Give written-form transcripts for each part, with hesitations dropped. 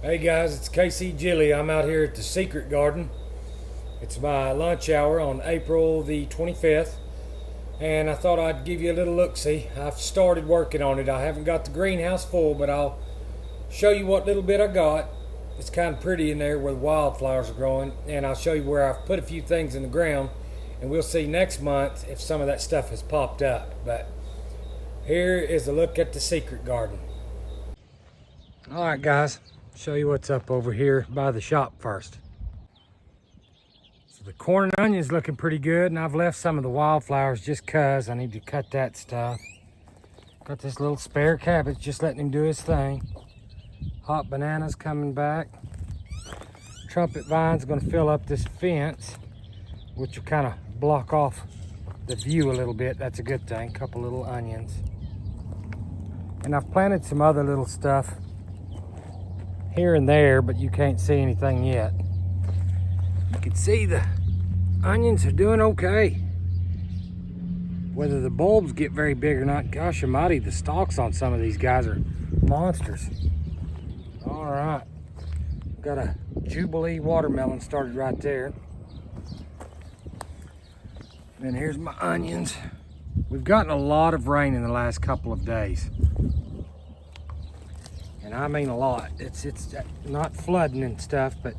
Hey guys, it's KC Gilly. I'm out here at the Secret Garden. It's my lunch hour on April the 25th, and I thought I'd give you a little look-see. I've started working on it. I haven't got the greenhouse full, but I'll show you what little bit I got. It's kind of pretty in there where the wildflowers are growing, and I'll show you where I've put a few things in the ground, and we'll see next month if some of that stuff has popped up. But here is a look at the Secret Garden. All right, guys. Show you what's up over here by the shop first. So the corn and onions looking pretty good, and I've left some of the wildflowers just cause I need to cut that stuff. Got this little spare cabbage, just letting him do his thing. Hot bananas coming back. Trumpet vine's gonna fill up this fence, which will kind of block off the view a little bit. That's a good thing. Couple little onions. And I've planted some other little stuff here and there, but you can't see anything yet. You can see the onions are doing okay. Whether the bulbs get very big or not, gosh almighty, the stalks on some of these guys are monsters. All right, got a Jubilee watermelon started right there. And here's my onions. We've gotten a lot of rain in the last couple of days. And I mean a lot. It's not flooding and stuff, but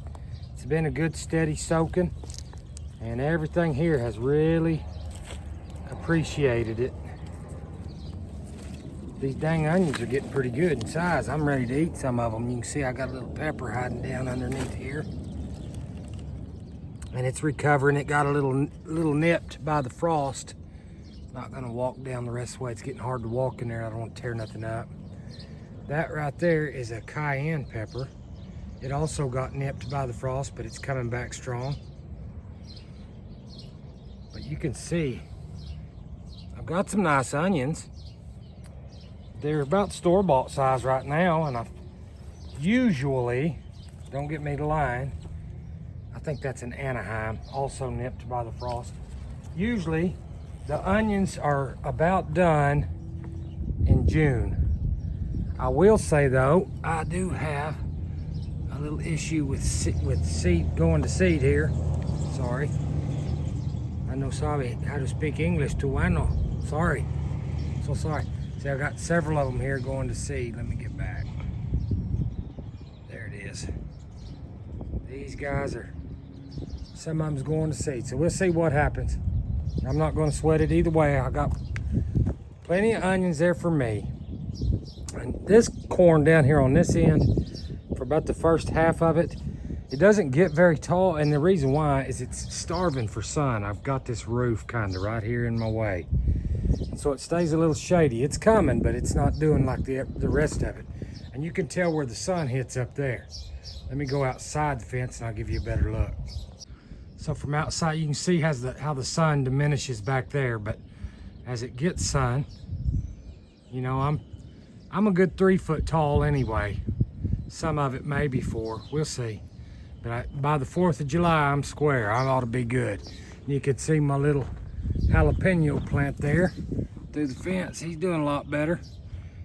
it's been a good steady soaking, and everything here has really appreciated it. These dang onions are getting pretty good in size. I'm ready to eat some of them. You can see I got a little pepper hiding down underneath here, and it's recovering. It got a little nipped by the frost. Not gonna walk down the rest of the way. It's getting hard to walk in there. I don't want to tear nothing up. That right there is a cayenne pepper. It also got nipped by the frost, but it's coming back strong. But you can see, I've got some nice onions. They're about store-bought size right now, and I usually, don't get me to lying, I think that's an Anaheim, also nipped by the frost. Usually, the onions are about done in June. I will say though, I do have a little issue with seed going to seed here. Sorry. I no sabe how to speak English too bueno. Sorry. So sorry. See, I got several of them here going to seed. Let me get back. There it is. These guys are, some of them's going to seed. So we'll see what happens. I'm not going to sweat it either way. I got plenty of onions there for me. And this corn down here on this end, for about the first half of it, it doesn't get very tall, and the reason why is it's starving for sun. I've got this roof kind of right here in my way, and so it stays a little shady. It's coming, but it's not doing like the rest of it, and you can tell where the sun hits up there. Let me go outside the fence and I'll give you a better look. So from outside you can see how the sun diminishes back there, but as it gets sun, you know, I'm a good 3 foot tall anyway. Some of it may be 4, we'll see. But by the 4th of July, I'm square. I ought to be good. You can see my little jalapeno plant there through the fence. He's doing a lot better.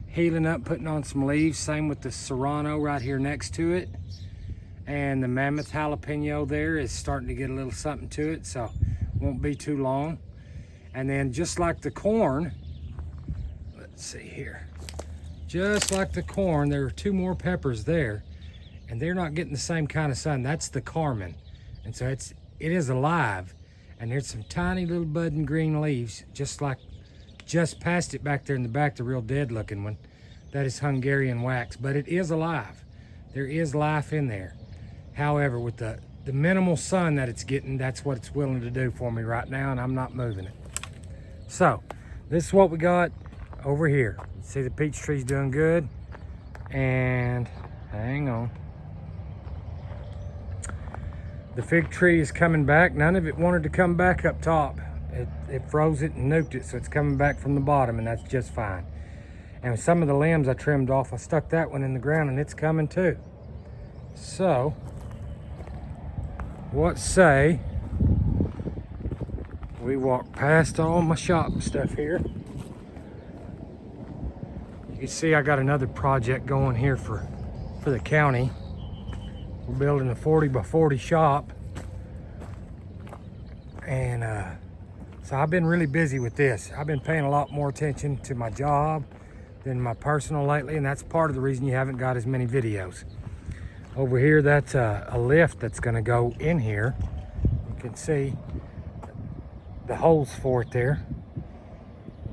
Healing up, putting on some leaves. Same with the serrano right here next to it. And the mammoth jalapeno there is starting to get a little something to it, so won't be too long. And then just like the corn, let's see here. Just like the corn, there are 2 more peppers there, and they're not getting the same kind of sun. That's the Carmen, and so it is alive, and there's some tiny little budding green leaves, just past it back there in the back, the real dead looking one. That is Hungarian wax, but it is alive. There is life in there. However, with the minimal sun that it's getting, that's what it's willing to do for me right now, and I'm not moving it. So this is what we got over here. See, the peach tree's doing good, and hang on. The fig tree is coming back. None of it wanted to come back up top. It froze it and nuked it, so it's coming back from the bottom, and that's just fine. And some of the limbs I trimmed off, I stuck that one in the ground, and it's coming too. So, what say we walk past all my shop stuff here. You can see I got another project going here for for the county. We're building a 40 by 40 shop. And so I've been really busy with this. I've been paying a lot more attention to my job than my personal lately, and that's part of the reason you haven't got as many videos. Over here, that's a lift that's gonna go in here. You can see the holes for it there.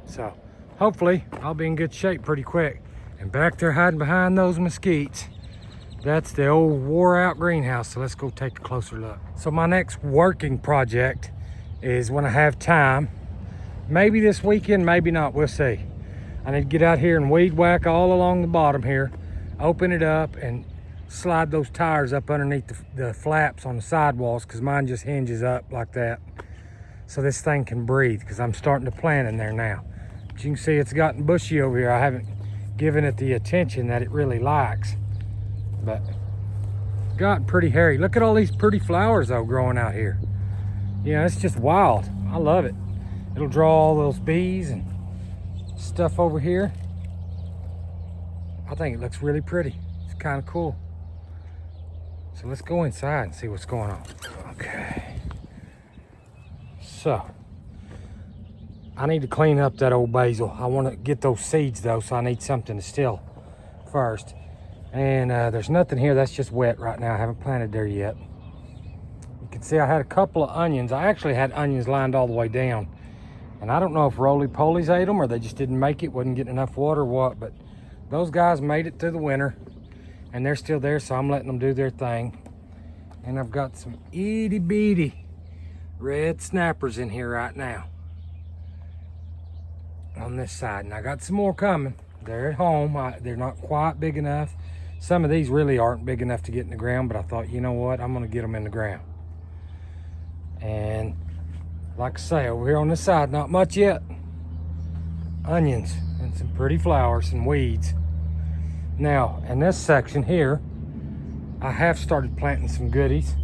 So hopefully I'll be in good shape pretty quick. And back there hiding behind those mesquites, that's the old wore out greenhouse. So let's go take a closer look. So my next working project is when I have time, maybe this weekend, maybe not, we'll see. I need to get out here and weed whack all along the bottom here, open it up and slide those tires up underneath the flaps on the sidewalls, because mine just hinges up like that. So this thing can breathe, because I'm starting to plant in there now. But you can see it's gotten bushy over here. I haven't given it the attention that it really likes, but got pretty hairy. Look at all these pretty flowers though growing out here. Yeah, it's just wild. I love it. It'll draw all those bees and stuff over here. I think it looks really pretty. It's kind of cool. So let's go inside and see what's going on. Okay. So I need to clean up that old basil. I want to get those seeds though, so I need something to still first. And there's nothing here. That's just wet right now. I haven't planted there yet. You can see I had a couple of onions. I actually had onions lined all the way down. And I don't know if roly-polies ate them or they just didn't make it, wasn't getting enough water or what, but those guys made it through the winter and they're still there, so I'm letting them do their thing. And I've got some itty-bitty red snappers in here right now on this side. And I got some more coming. They're at home. They're not quite big enough. Some of these really aren't big enough to get in the ground, but I thought, you know what, I'm gonna get them in the ground. And like I say, over here on this side, not much yet. Onions and some pretty flowers and weeds. Now, in this section here, I have started planting some goodies.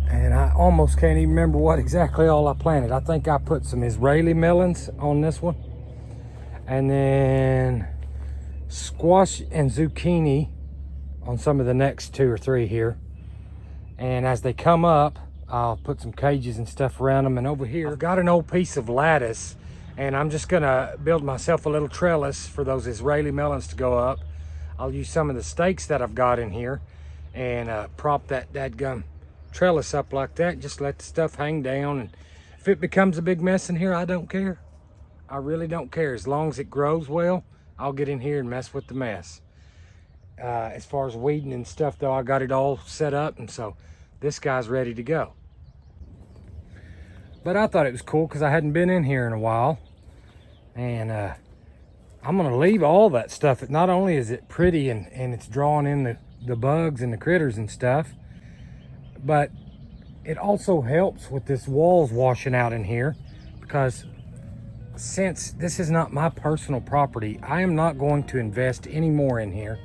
And I almost can't even remember what exactly all I planted. I think I put some Israeli melons on this one. And then squash and zucchini on some of the next 2 or 3 here. And as they come up, I'll put some cages and stuff around them. And over here, I've got an old piece of lattice, and I'm just gonna build myself a little trellis for those Israeli melons to go up. I'll use some of the stakes that I've got in here and prop that dadgum trellis up like that. Just let the stuff hang down. And if it becomes a big mess in here, I don't care. I really don't care. As long as it grows well, I'll get in here and mess with the mess. As far as weeding and stuff though, I got it all set up, and so this guy's ready to go. But I thought it was cool because I hadn't been in here in a while. And I'm gonna leave all that stuff. Not only is it pretty and it's drawing in the bugs and the critters and stuff, but it also helps with this walls washing out in here, because since this is not my personal property, I am not going to invest any more in here.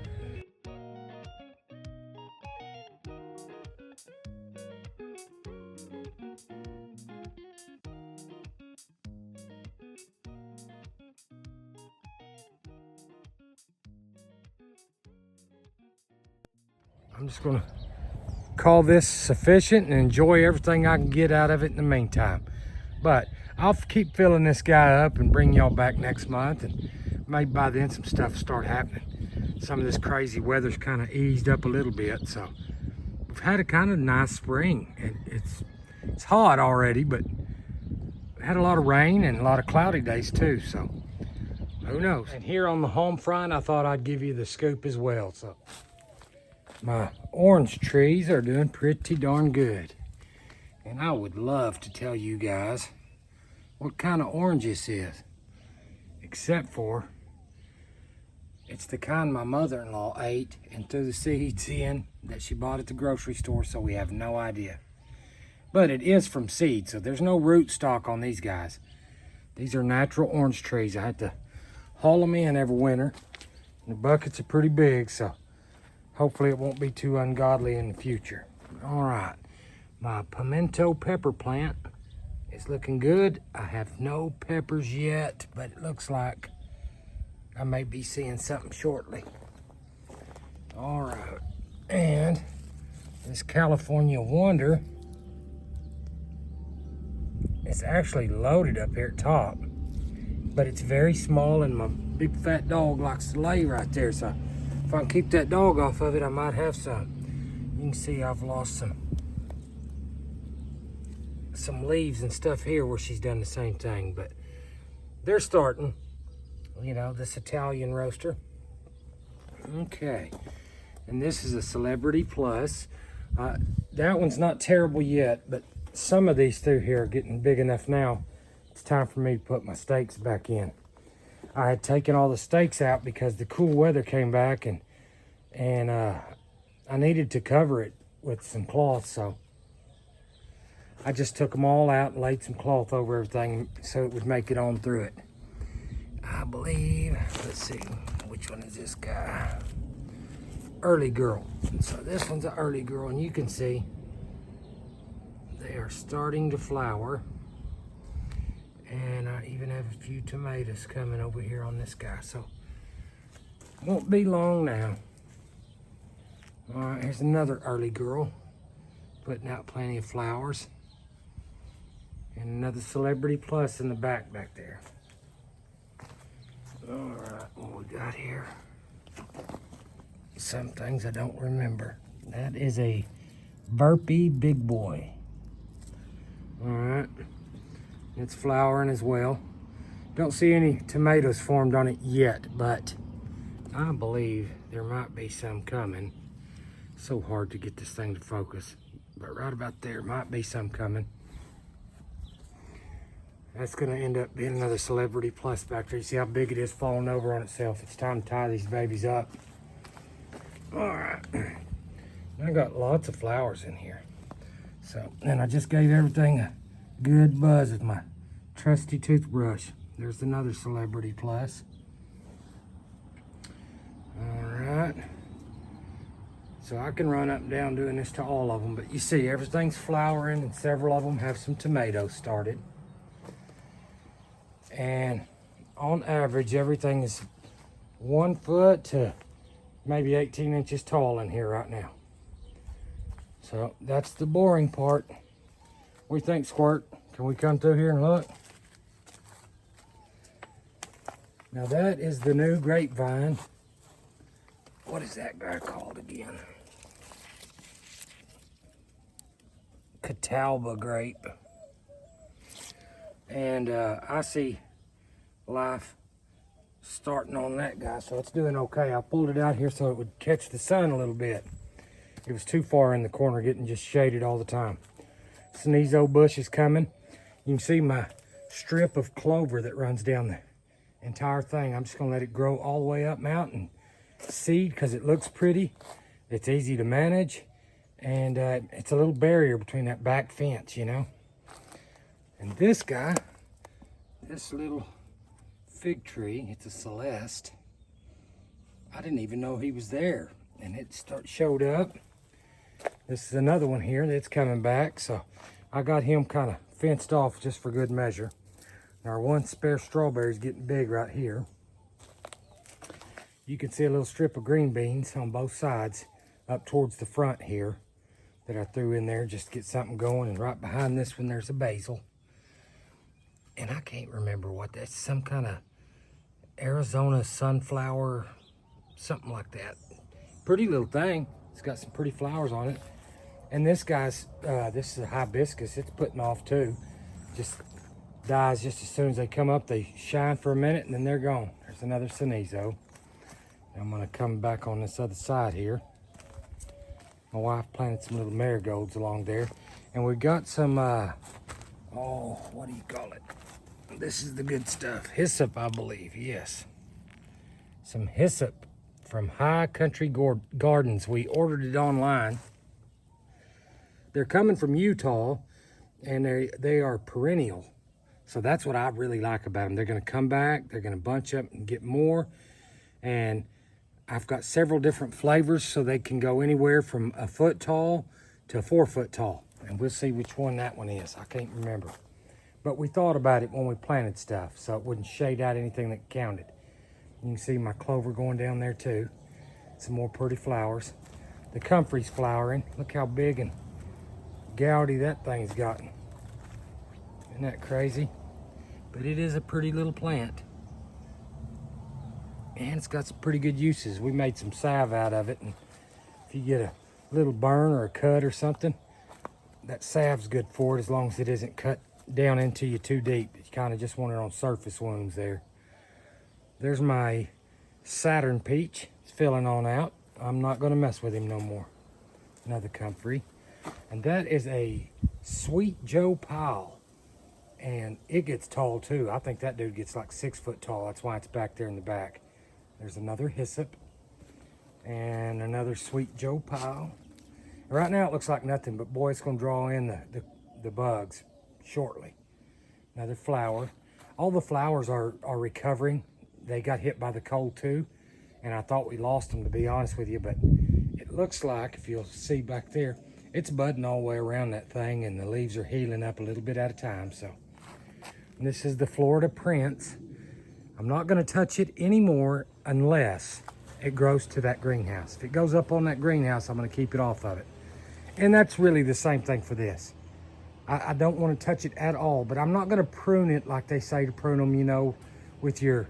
I'm just gonna call this sufficient and enjoy everything I can get out of it in the meantime. But I'll keep filling this guy up and bring y'all back next month, and maybe by then some stuff will start happening. Some of this crazy weather's kind of eased up a little bit, so we've had a kind of nice spring. And it's hot already, but we had a lot of rain and a lot of cloudy days too, so who knows. And here on the home front, I thought I'd give you the scoop as well. So my orange trees are doing pretty darn good. And I would love to tell you guys what kind of orange this is. Except for, it's the kind my mother-in-law ate and threw the seeds in that she bought at the grocery store, so we have no idea. But it is from seed, so there's no root stock on these guys. These are natural orange trees. I had to haul them in every winter. And the buckets are pretty big, so hopefully it won't be too ungodly in the future. All right, my pimento pepper plant is looking good. I have no peppers yet, but it looks like I may be seeing something shortly. All right, and this California Wonder, it's actually loaded up here at top, but it's very small, and my big fat dog likes to lay right there. So if I can keep that dog off of it, I might have some. You can see I've lost some leaves and stuff here where she's done the same thing, but they're starting, you know, this Italian roaster. Okay, and this is a Celebrity Plus. That one's not terrible yet, but some of these through here are getting big enough now. It's time for me to put my steaks back in. I had taken all the steaks out because the cool weather came back, and I needed to cover it with some cloth, so I just took them all out and laid some cloth over everything so it would make it on through it. I believe, let's see, which one is this guy? Early Girl. So this one's an Early Girl, and you can see they are starting to flower. And I even have a few tomatoes coming over here on this guy, so won't be long now. All right, here's another Early Girl, putting out plenty of flowers. And another Celebrity Plus in the back there. All right, what we got here? Some things I don't remember. That is a Burpee Big Boy. All right, it's flowering as well. Don't see any tomatoes formed on it yet, but I believe there might be some coming. So hard to get this thing to focus, but right about there might be some coming. That's gonna end up being another Celebrity Plus back there. You see how big it is falling over on itself. It's time to tie these babies up. All right, I got lots of flowers in here. So, and I just gave everything a good buzz with my trusty toothbrush. There's another Celebrity Plus. All right. So I can run up and down doing this to all of them, but you see everything's flowering, and several of them have some tomatoes started. And on average, everything is 1 foot to maybe 18 inches tall in here right now. So that's the boring part. What do you think, Squirt? Can we come through here and look? Now that is the new grapevine. What is that guy called again? Catawba grape. And I see life starting on that guy, so it's doing okay. I pulled it out here so it would catch the sun a little bit. It was too far in the corner, getting just shaded all the time. Sneezo bush is coming. You can see my strip of clover that runs down the entire thing. I'm just gonna let it grow all the way up mountain. Seed, because it looks pretty. It's easy to manage, and it's a little barrier between that back fence, you know. And this guy, this little fig tree, it's a Celeste. I didn't even know he was there, and it showed up. This is another one here that's coming back, so I got him kind of fenced off just for good measure. Our one spare strawberry is getting big right here. You can see a little strip of green beans on both sides up towards the front here that I threw in there just to get something going. And right behind this one, there's a basil. And I can't remember what that's, some kind of Arizona sunflower, something like that. Pretty little thing. It's got some pretty flowers on it. And this guy's, this is a hibiscus. It's putting off too. Just dies just as soon as they come up. They shine for a minute and then they're gone. There's another Sneezo. I'm gonna come back on this other side here. My wife planted some little marigolds along there. And we got some, oh, what do you call it? This is the good stuff. Hyssop, I believe, yes. Some hyssop from High Country Gardens. We ordered it online. They're coming from Utah, and they are perennial. So that's what I really like about them. They're gonna come back, they're gonna bunch up and get more. And I've got several different flavors, so they can go anywhere from a foot tall to 4 foot tall. And we'll see which one that one is. I can't remember. But we thought about it when we planted stuff, so it wouldn't shade out anything that counted. You can see my clover going down there too. some more pretty flowers. The comfrey's flowering. Look how big and gouty that thing's gotten. Isn't that crazy? But it is a pretty little plant. And it's got some pretty good uses. We made some salve out of it. And if you get a little burn or a cut or something, that salve's good for it as long as it isn't cut down into you too deep. You kind of just want it on surface wounds there. There's my Saturn peach. It's filling on out. I'm not going to mess with him no more. Another comfrey. And that is a Sweet Joe Powell. And it gets tall too. I think that dude gets like 6 foot tall. That's why it's back there in the back. There's another hyssop. And another Sweet Joe Powell. Right now it looks like nothing, but boy, it's going to draw in the bugs shortly. Another flower. All the flowers are recovering. They got hit by the cold too, and I thought we lost them, to be honest with you, but it looks like, if you'll see back there, it's budding all the way around that thing, and the leaves are healing up a little bit at a time. So and this is the Florida Prince. I'm not going to touch it anymore unless it grows to that greenhouse. If it goes up on that greenhouse, I'm going to keep it off of it. And that's really the same thing for this. I don't want to touch it at all, but I'm not going to prune it like they say to prune them, you know, with your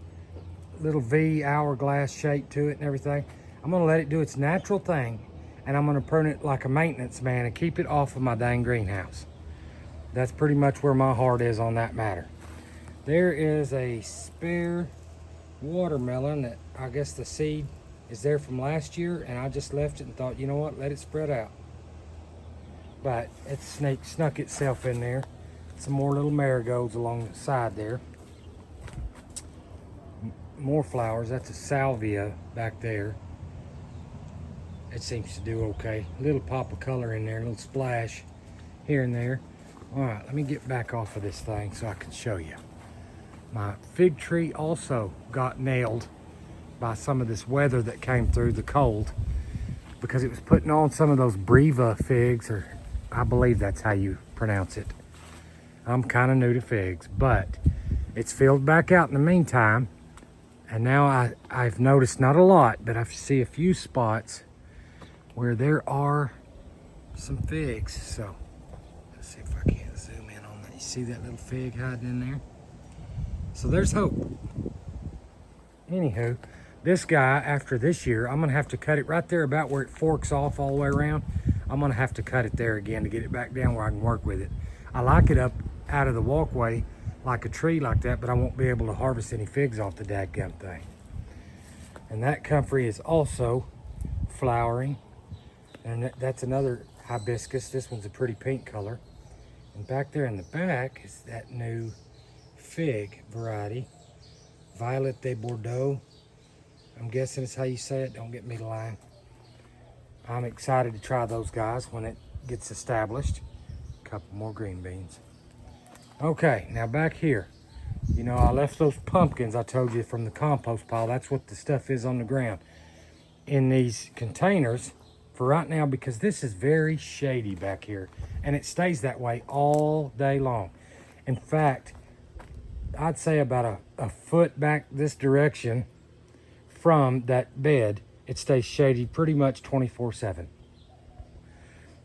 little V hourglass shape to it and everything. I'm going to let it do its natural thing, and I'm going to prune it like a maintenance man and keep it off of my dang greenhouse. That's pretty much where my heart is on that matter. There is a spare watermelon that I guess the seed is there from last year, and I just left it and thought, you know what, let it spread out. But it snuck itself in there. Some more little marigolds along the side there. More flowers. That's a salvia back there. It seems to do okay. A little pop of color in there, a little splash here and there. All right, let me get back off of this thing so I can show you. My fig tree also got nailed by some of this weather that came through, the cold, because it was putting on some of those Breva figs, or I believe that's how you pronounce it. I'm kind of new to figs, but it's filled back out in the meantime. And now I've noticed, not a lot, but I see a few spots where there are some figs. So let's see if I can zoom in on that. You see that little fig hiding in there? So there's hope. Anywho, this guy, after this year, I'm gonna have to cut it right there about where it forks off all the way around. I'm gonna have to cut it there again to get it back down where I can work with it. I like it up out of the walkway like a tree like that, but I won't be able to harvest any figs off the dadgum thing. And that comfrey is also flowering. And that's another hibiscus. This one's a pretty pink color. And back there in the back is that new fig variety, Violet de Bordeaux. I'm guessing it's how you say it. Don't get me lying. I'm excited to try those guys when it gets established. A couple more green beans. Okay, now back here. You know, I left those pumpkins I told you from the compost pile. That's what the stuff is on the ground. In these containers for right now, because this is very shady back here. And it stays that way all day long. In fact, I'd say about a foot back this direction from that bed, it stays shady pretty much 24/7,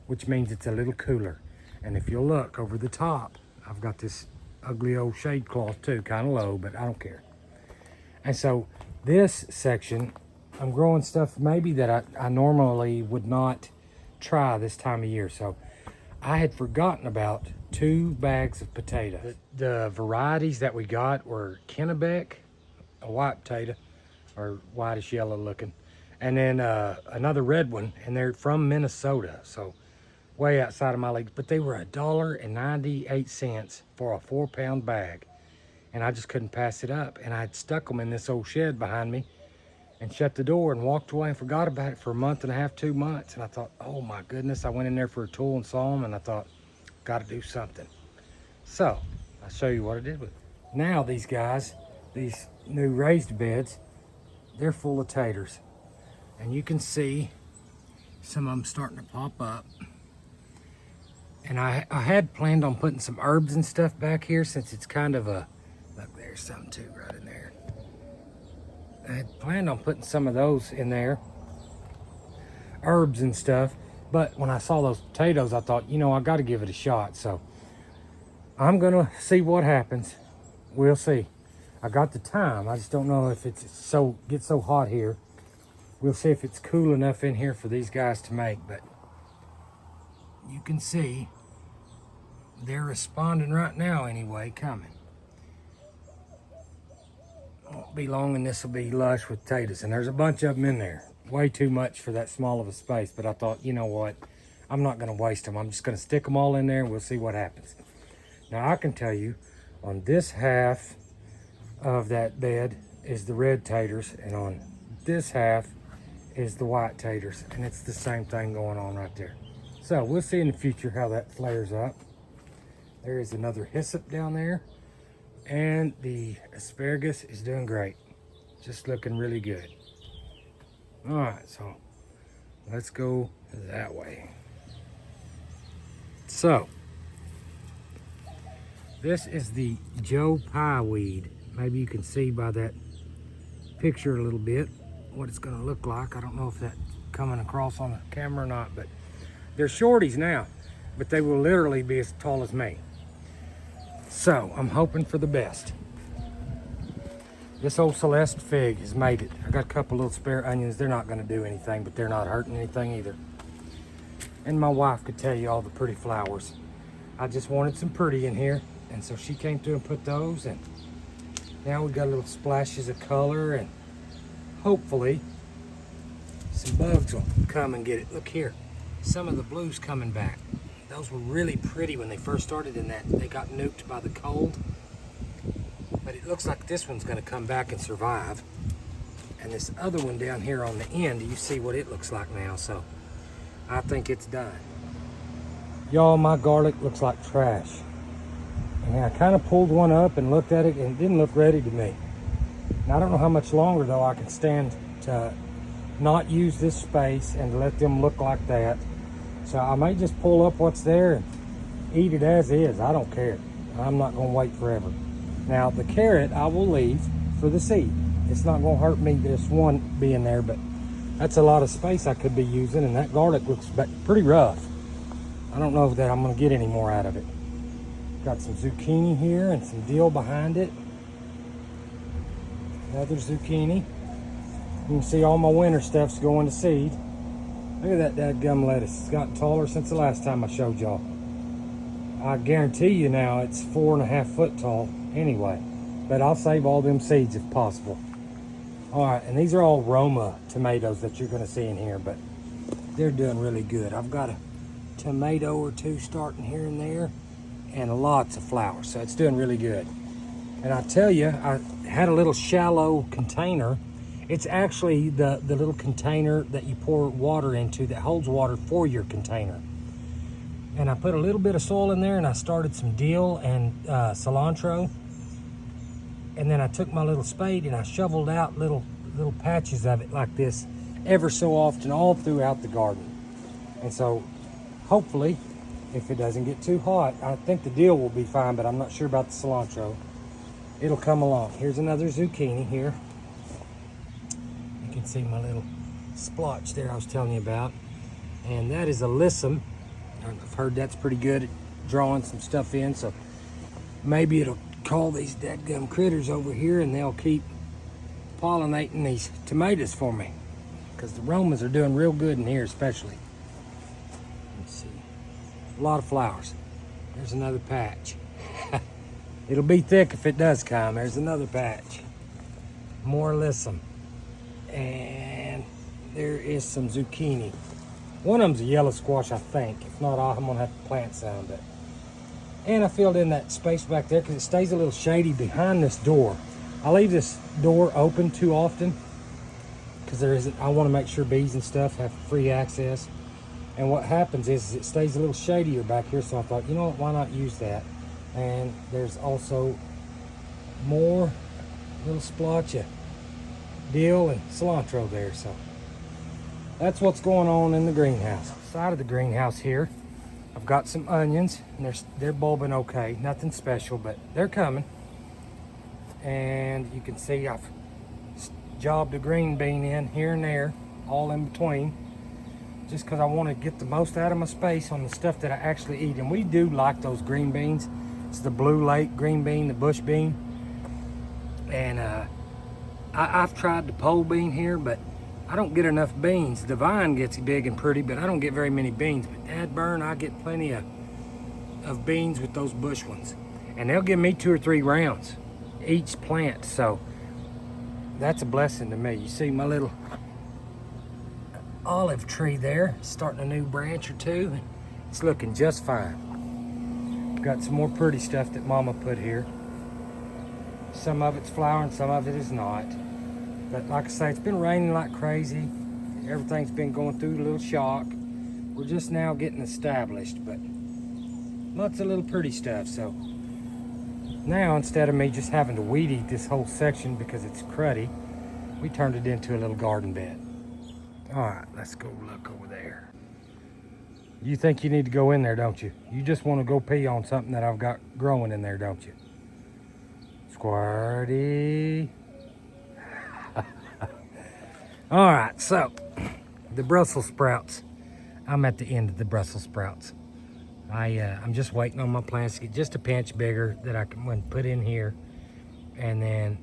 which means it's a little cooler. And if you'll look over the top, I've got this ugly old shade cloth too, kind of low, but I don't care. And so this section, I'm growing stuff maybe that I normally would not try this time of year. So I had forgotten about 2 bags of potatoes. The varieties that we got were Kennebec, a white potato, or whitish yellow looking, and then another red one, and they're from Minnesota, so way outside of my league. But they were $1.98 for a 4-pound bag, and I just couldn't pass it up. And I had stuck them in this old shed behind me and shut the door and walked away and forgot about it for a month and a half, 2 months. And I thought, oh my goodness, I went in there for a tool and saw them, and I thought, got to do something. So I'll show you what I did with it. Now these guys, these new raised beds, they're full of taters. And you can see some of them starting to pop up. And I had planned on putting some herbs and stuff back here, since it's kind of a, look, there's some too right in there. I had planned on putting some of those in there, herbs and stuff. But when I saw those potatoes, I thought, you know, I got to give it a shot. So I'm gonna see what happens. We'll see. I got the time. I just don't know if it's gets so hot here. We'll see if it's cool enough in here for these guys to make. But you can see they're responding right now anyway, coming. Won't be long and this will be lush with potatoes. And there's a bunch of them in there. Way too much for that small of a space. But I thought, you know what? I'm not going to waste them. I'm just going to stick them all in there and we'll see what happens. Now I can tell you, on this half of that bed is the red taters. And on this half is the white taters. And it's the same thing going on right there. So we'll see in the future how that flares up. There is another hyssop down there. And the asparagus is doing great. Just looking really good. All right, so let's go that way. So, this is the Joe Pye weed. Maybe you can see by that picture a little bit what it's gonna look like. I don't know if that's coming across on the camera or not, but they're shorties now, but they will literally be as tall as me. So, I'm hoping for the best. This old Celeste fig has made it. I got a couple little spare onions. They're not going to do anything, but they're not hurting anything either. And my wife could tell you all the pretty flowers. I just wanted some pretty in here, and so she came through and put those, and now we got little splashes of color, and hopefully some bugs will come and get it. Look here, some of the blues coming back. Those were really pretty when they first started in that. They got nuked by the cold. But it looks like this one's going to come back and survive. And this other one down here on the end, you see what it looks like now. So I think it's done. Y'all, my garlic looks like trash. And I kind of pulled one up and looked at it and it didn't look ready to me. And I don't know how much longer though I can stand to not use this space and to let them look like that. So I may just pull up what's there and eat it as is. I don't care. I'm not going to wait forever. Now the carrot I will leave for the seed. It's not going to hurt me just one being there, but that's a lot of space I could be using, and that garlic looks pretty rough. I don't know that I'm going to get any more out of it. Got some zucchini here and some dill behind it. Another zucchini. You can see all my winter stuff's going to seed. Look at that dadgum lettuce. It's gotten taller since the last time I showed y'all. I guarantee you now it's 4.5 foot tall anyway. But I'll save all them seeds if possible. Alright, and these are all Roma tomatoes that you're going to see in here, but they're doing really good. I've got a tomato or two starting here and there, and lots of flowers, so it's doing really good. And I tell you, I had a little shallow container. It's actually the little container that you pour water into that holds water for your container. And I put a little bit of soil in there and I started some dill and cilantro. And then I took my little spade and I shoveled out little patches of it like this ever so often all throughout the garden. And so hopefully, if it doesn't get too hot, I think the dill will be fine, but I'm not sure about the cilantro. It'll come along. Here's another zucchini here. You can see my little splotch there I was telling you about. And that is alyssum. I've heard that's pretty good at drawing some stuff in, so maybe it'll call these dadgum critters over here and they'll keep pollinating these tomatoes for me, because the Romas are doing real good in here especially. Let's see. A lot of flowers. There's another patch. It'll be thick if it does come. There's another patch. More alyssum. And there is some zucchini. One of them's a yellow squash, I think. If not, I'm gonna have to plant some. But and I filled in that space back there because it stays a little shady behind this door. I leave this door open too often because I want to make sure bees and stuff have free access. And what happens is it stays a little shadier back here. So I thought, you know what, why not use that? And there's also more little splotch of dill and cilantro there. So that's what's going on in the greenhouse. Outside of the greenhouse here, I've got some onions, and they're bulbing okay. Nothing special, but they're coming. And you can see I've jobbed a green bean in here and there, all in between. just because I want to get the most out of my space on the stuff that I actually eat. And we do like those green beans. It's the Blue Lake green bean, the bush bean. And I've tried the pole bean here, but I don't get enough beans. The vine gets big and pretty, but I don't get very many beans. But dad burn, I get plenty of beans with those bush ones. And they'll give me 2 or 3 rounds each plant. So that's a blessing to me. You see my little olive tree there, starting a new branch or 2. It's looking just fine. Got some more pretty stuff that Mama put here. Some of it's flowering, some of it is not. But like I say, it's been raining like crazy. Everything's been going through a little shock. We're just now getting established, but lots of little pretty stuff. So now, instead of me just having to weed eat this whole section because it's cruddy, we turned it into a little garden bed. All right, let's go look over there. You think you need to go in there, don't you? You just want to go pee on something that I've got growing in there, don't you? Squirty. All right, so the Brussels sprouts. I'm at the end of the Brussels sprouts. I'm just waiting on my plants to get just a pinch bigger that I can put in here. And then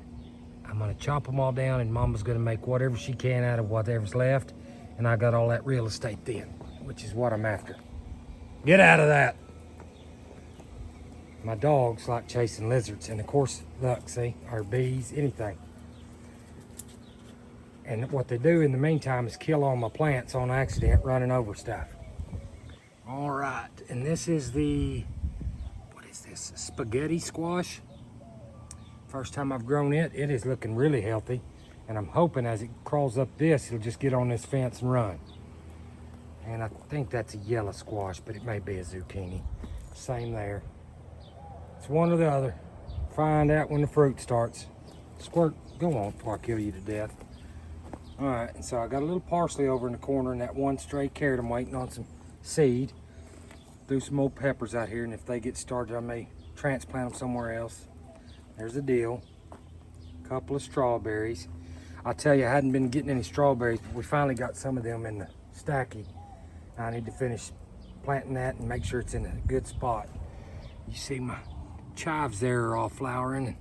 I'm gonna chop them all down, and Mama's gonna make whatever she can out of whatever's left. And I got all that real estate then, which is what I'm after. Get out of that. My dogs like chasing lizards, and of course, look, see, or bees, anything. And what they do in the meantime is kill all my plants on accident, running over stuff. All right, and this is what is this? Spaghetti squash. First time I've grown it. It is looking really healthy. And I'm hoping as it crawls up this, it'll just get on this fence and run. And I think that's a yellow squash, but it may be a zucchini. Same there. It's one or the other. Find out when the fruit starts. Squirt, go on before I kill you to death. All right, and so I got a little parsley over in the corner, and that one stray carrot I'm waiting on some seed. Threw some old peppers out here, and if they get started, I may transplant them somewhere else. There's the deal. A couple of strawberries. I'll tell you, I hadn't been getting any strawberries, but we finally got some of them in the stacky. I need to finish planting that and make sure it's in a good spot. You see my chives there are all flowering.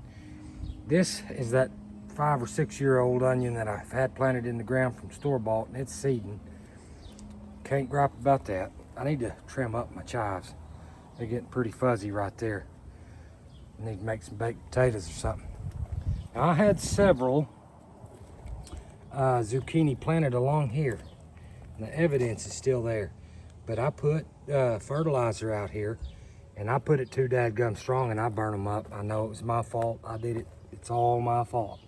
This is that 5 or 6 year old onion that I've had planted in the ground from store-bought, and it's seeding. Can't gripe about that. I need to trim up my chives. They're getting pretty fuzzy right there. I need to make some baked potatoes or something. Now, I had several zucchini planted along here. And the evidence is still there. But I put fertilizer out here, and I put it too dadgum strong, and I burned them up. I know it was my fault. I did it. It's all my fault.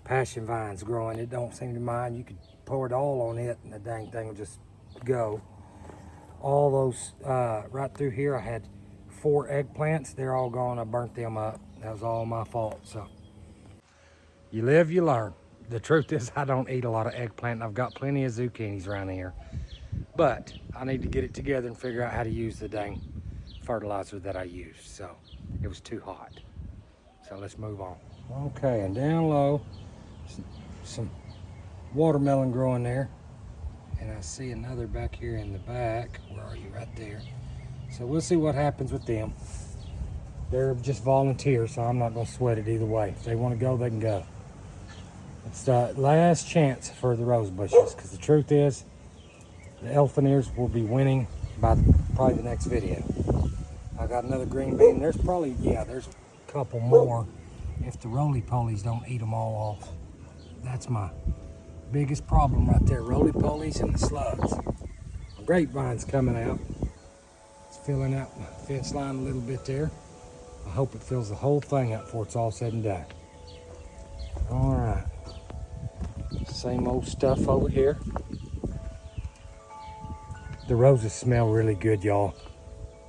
Passion vines growing. It don't seem to mind. You could pour it all on it, and the dang thing will just go. All those right through here, I had 4 eggplants. They're all gone. I burnt them up. That was all my fault. So you live, you learn. The truth is, I don't eat a lot of eggplant, and I've got plenty of zucchinis around here. But I need to get it together and figure out how to use the dang fertilizer that I used. So it was too hot. So let's move on. Okay, and down low, some watermelon growing there. And I see another back here in the back. Where are you? Right there. So we'll see what happens with them. They're just volunteers, so I'm not going to sweat it either way. If they want to go, they can go. It's the last chance for the rose bushes, because the truth is, the elephant ears will be winning by probably the next video. I got another green bean. There's probably, yeah, there's a couple more if the roly-polies don't eat them all off. That's my biggest problem right there, roly-polies and the slugs. My grapevine's coming out. It's filling out my fence line a little bit there. I hope it fills the whole thing up before it's all said and done. All right. Same old stuff over here. The roses smell really good, y'all.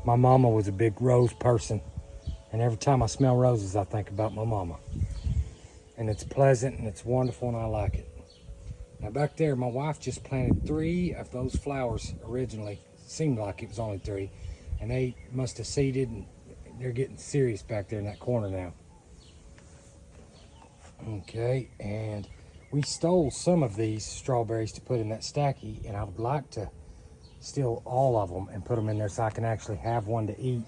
My mama was a big rose person, and every time I smell roses, I think about my mama. And it's pleasant, and it's wonderful, and I like it. Now back there, my wife just planted 3 of those flowers originally. It seemed like it was only 3, and they must have seeded, and they're getting serious back there in that corner now. Okay, and We stole some of these strawberries to put in that stacky, and I would like to steal all of them and put them in there so I can actually have one to eat.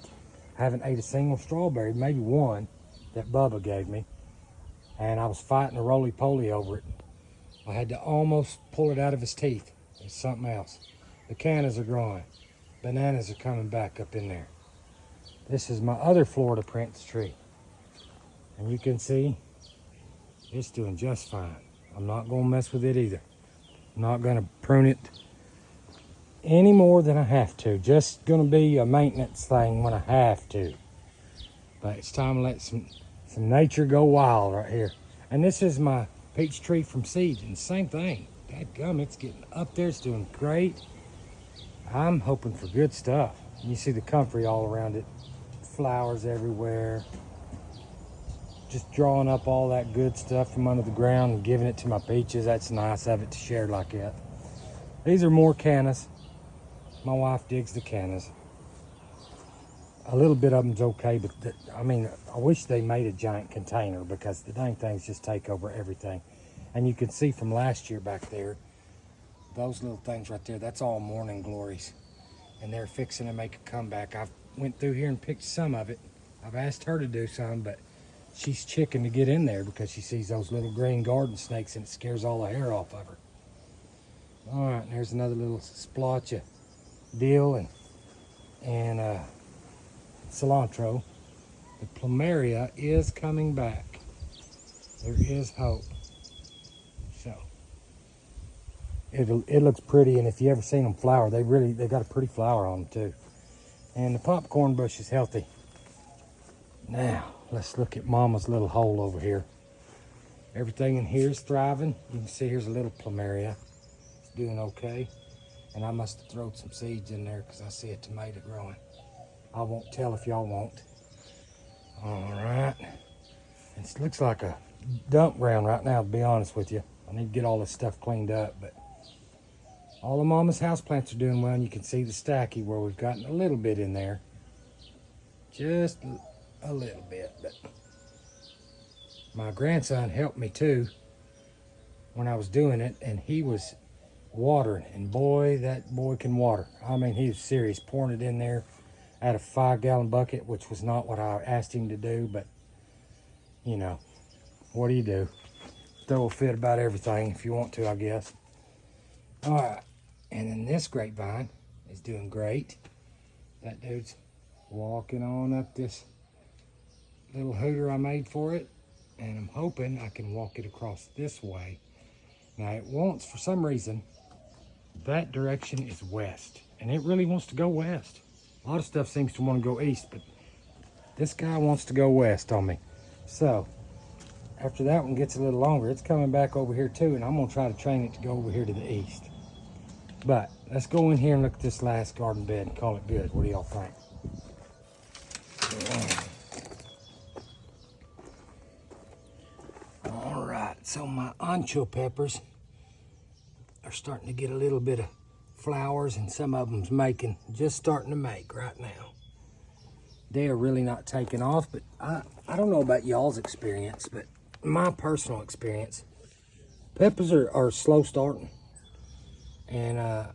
I haven't ate a single strawberry, maybe one that Bubba gave me, and I was fighting a roly-poly over it. I had to almost pull it out of his teeth. It's something else. The cannas are growing. Bananas are coming back up in there. This is my other Florida Prince tree, and you can see it's doing just fine. I'm not going to mess with it either. I'm not going to prune it any more than I have to. Just going to be a maintenance thing when I have to. But it's time to let some nature go wild right here. And this is my peach tree from seed, and same thing. Dadgum, it's getting up there. It's doing great. I'm hoping for good stuff. You see the comfrey all around it. Flowers everywhere. Just drawing up all that good stuff from under the ground and giving it to my peaches. That's nice of it to share like that. These are more cannas. My wife digs the cannas. A little bit of them's okay, but I mean, I wish they made a giant container because the dang things just take over everything. And you can see from last year back there, those little things right there, that's all morning glories. And they're fixing to make a comeback. I went through here and picked some of it. I've asked her to do some, but she's chicken to get in there because she sees those little green garden snakes and it scares all the hair off of her. All right, and there's another little splotch of dill and cilantro. The plumeria is coming back. There is hope. So it looks pretty, and if you ever seen them flower, they got a pretty flower on them too. And the popcorn bush is healthy. Now let's look at Mama's little hole over here. Everything in here is thriving. You can see here's a little plumeria. It's doing okay. And I must have thrown some seeds in there because I see a tomato growing. I won't tell if y'all won't. All right. It looks like a dump ground right now, to be honest with you. I need to get all this stuff cleaned up, but all of Mama's houseplants are doing well, and you can see the stacky where we've gotten a little bit in there. Just a little bit, but my grandson helped me too when I was doing it, and he was watering, and boy, that boy can water. I mean, he was serious, pouring it in there out of a 5-gallon bucket, which was not what I asked him to do, but you know, what do you do? Throw a fit about everything if you want to, I guess. All right, and then this grapevine is doing great. That dude's walking on up this little hooter I made for it, and I'm hoping I can walk it across this way. Now it wants, for some reason, that direction is west, and it really wants to go west. A lot of stuff seems to want to go east, but this guy wants to go west on me. So after that one gets a little longer, it's coming back over here too, and I'm gonna try to train it to go over here to the east. But let's go in here and look at this last garden bed and call it good. What do y'all think? All right, so my ancho peppers are starting to get a little bit of flowers, and some of them's just starting to make right now. They are really not taking off, but I don't know about y'all's experience, but my personal experience, peppers are slow starting. And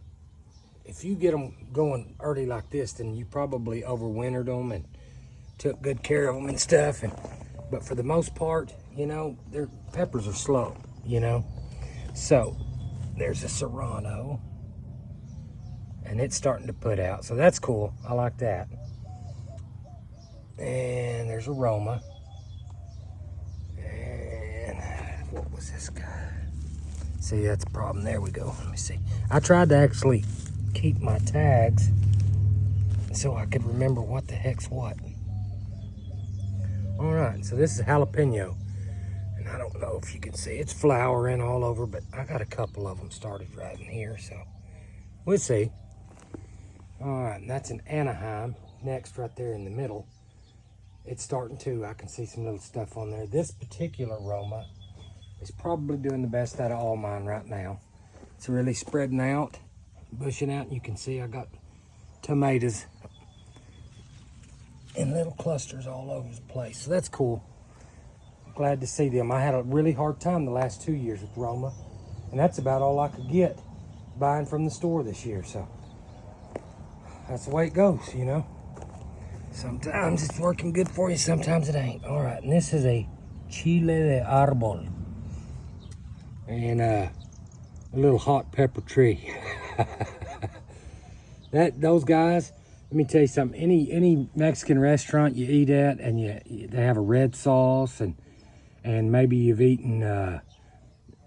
if you get them going early like this, then you probably overwintered them and took good care of them and stuff. But for the most part, you know, their peppers are slow, you know. So there's a serrano, and it's starting to put out, so that's cool. I like that. And there's a Roma. And what was this guy? See, that's a problem. There we go. Let me see. I tried to actually keep my tags so I could remember what the heck's what. All right, so this is jalapeno. And I don't know if you can see, it's flowering all over, but I got a couple of them started right in here, so we'll see. All right, and that's an Anaheim next right there in the middle. It's starting to, I can see some little stuff on there. This particular Roma is probably doing the best out of all mine right now. It's really spreading out, bushing out, and you can see I got tomatoes in little clusters all over the place. So that's cool. glad to see them. I had a really hard time the last 2 years with Roma, and that's about all I could get buying from the store this year. So that's the way it goes, you know. Sometimes it's working good for you, sometimes it ain't. All right, and this is a chile de árbol and a little hot pepper tree. Those guys, let me tell you something. Any Mexican restaurant you eat at, and they have a red sauce, and maybe you've eaten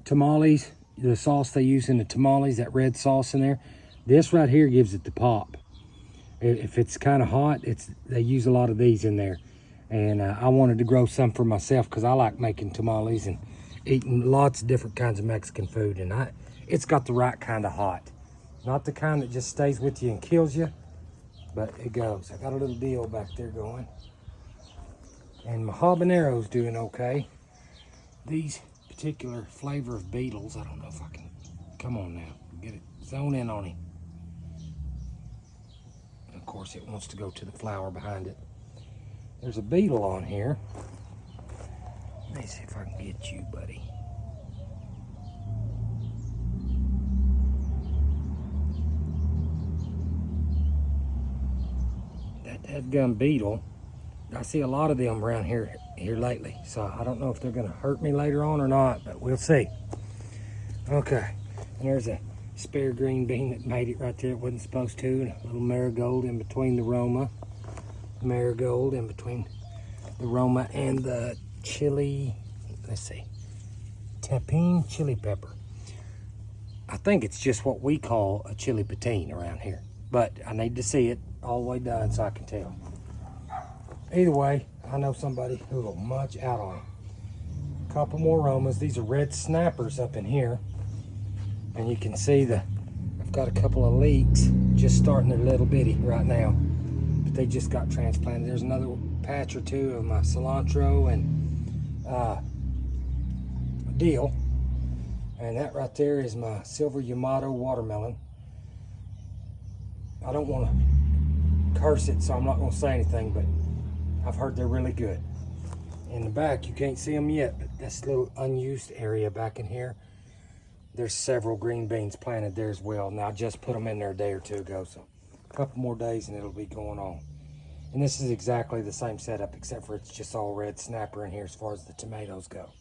tamales, the sauce they use in the tamales, that red sauce in there. This right here gives it the pop. If it's kind of hot, they use a lot of these in there. And I wanted to grow some for myself because I like making tamales and eating lots of different kinds of Mexican food. And it's got the right kind of hot. Not the kind that just stays with you and kills you, but it goes. I got a little deal back there going. And my habanero's doing okay. These particular flavor of beetles, I don't know if I can, come on now, get it, zone in on him. Of course, it wants to go to the flower behind it. There's a beetle on here. Let me see if I can get you, buddy. That dadgum beetle, I see a lot of them around here lately. So I don't know if they're gonna hurt me later on or not, but we'll see. Okay, and there's a spare green bean that made it right there. It wasn't supposed to. And a little marigold in between the Roma. Marigold in between the Roma and the chili, let's see, Tepine chili pepper. I think it's just what we call a chili patine around here, but I need to see it all the way done so I can tell. Either way, I know somebody who will munch out on it. A couple more Romas. These are red snappers up in here. And you can see I've got a couple of leeks just starting their little bitty right now. But they just got transplanted. There's another patch or two of my cilantro and dill. And that right there is my silver Yamato watermelon. I don't want to curse it, so I'm not going to say anything, but I've heard they're really good. In the back, you can't see them yet, but this little unused area back in here, there's several green beans planted there as well. Now I just put them in there a day or two ago, so a couple more days and it'll be going on. And this is exactly the same setup, except for it's just all red snapper in here as far as the tomatoes go.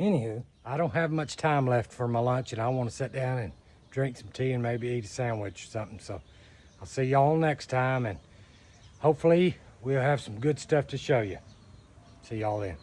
Anywho, I don't have much time left for my lunch, and I want to sit down and drink some tea and maybe eat a sandwich or something. So I'll see y'all next time, and hopefully we'll have some good stuff to show you. See y'all then.